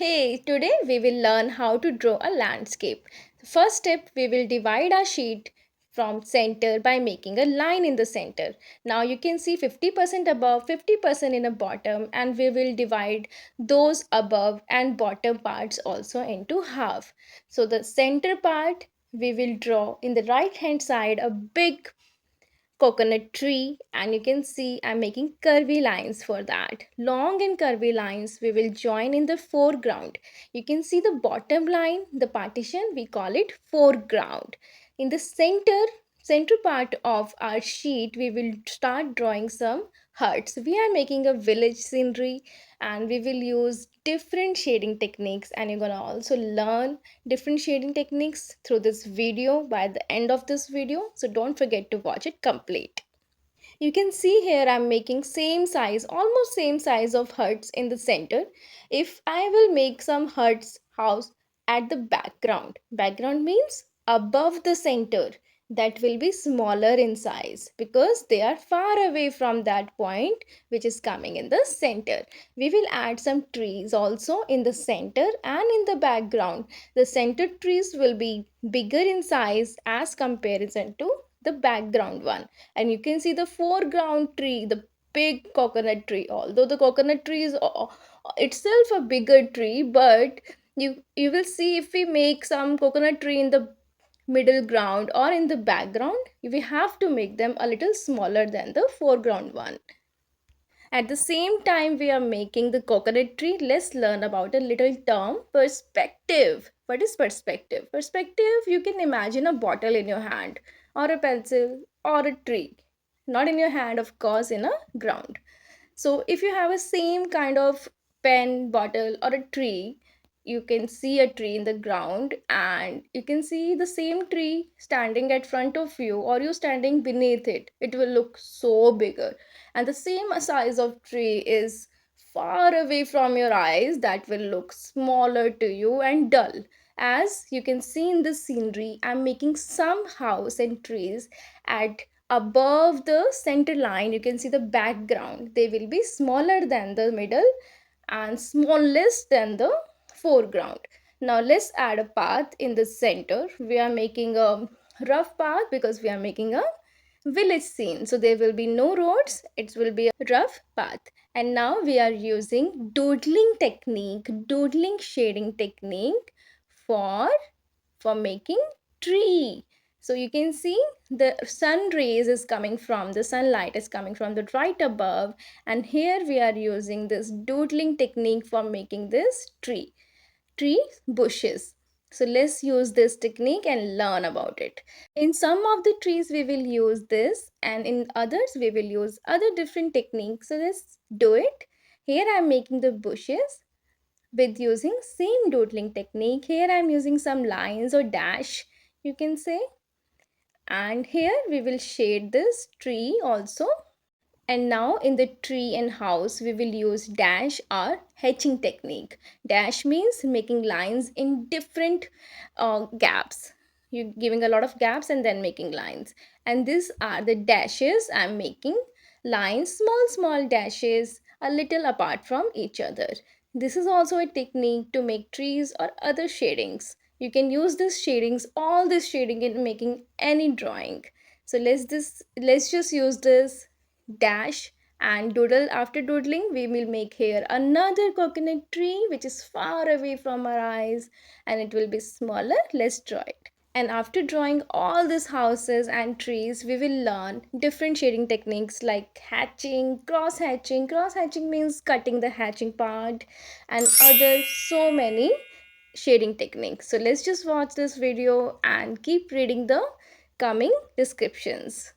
Hey, today we will learn how to draw a landscape. First step, we will divide our sheet from center by making a line in the center. Now you can see 50% above, 50% in the bottom, and we will divide those above and bottom parts also into half. So the center part we will draw in the right hand side a big coconut tree, and you can see I'm making curvy lines for that. Long and curvy lines we will join in the foreground. You can see the bottom line, the partition, we call it foreground. In the center part of our sheet we will start drawing some huts. We are making a village scenery, and we will use different shading techniques, and you're going to also learn different shading techniques through this video by the end of this video, so don't forget to watch it complete. You can see here I'm making same size, almost same size of huts in the center. If I will make some huts house at the background means above the center, that will be smaller in size because they are far away from that point which is coming in the center. We will add some trees also in the center and in the background. The center trees will be bigger in size as comparison to the background one, and you can see the foreground tree, the big coconut tree. Although the coconut tree is itself a bigger tree, but you will see if we make some coconut tree in the middle ground or in the background, we have to make them a little smaller than the foreground one. At the same time we are making the coconut tree, let's learn about a little term, perspective. What is perspective? Perspective, you can imagine a bottle in your hand, or a pencil, or a tree. Not in your hand, of course, in a ground. So if you have a same kind of pen, bottle, or a tree, you can see a tree in the ground, and you can see the same tree standing at front of you, or you standing beneath it. It will look so bigger, and the same size of tree is far away from your eyes, that will look smaller to you and dull. As you can see in the scenery, I'm making some house and trees at above the center line. You can see the background, they will be smaller than the middle and smallest than the foreground. Now let's add a path in the center. We are making a rough path because we are making a village scene, so there will be no roads, it will be a rough path. And now we are using doodling shading technique for making tree. So you can see the sunlight is coming from the right above, and here we are using this doodling technique for making this tree bushes. So let's use this technique and learn about it. In some of the trees we will use this, and in others we will use other different techniques. So let's do it. Here I'm making the bushes with using same doodling technique. Here I'm using some lines or dash, you can say, and here we will shade this tree also. And now in the tree and house we will use dash or hatching technique. Dash means making lines in different gaps. You giving a lot of gaps and then making lines. And these are the dashes. I'm making lines, small dashes, a little apart from each other. This is also a technique to make trees or other shadings. You can use this shadings, all this shading in making any drawing. So let's just use this dash and doodle. After doodling we will make here another coconut tree which is far away from our eyes, and it will be smaller. Let's draw it. And after drawing all these houses and trees, we will learn different shading techniques like hatching, cross hatching. Cross hatching means cutting the hatching part, and other so many shading techniques. So let's just watch this video and keep reading the coming descriptions.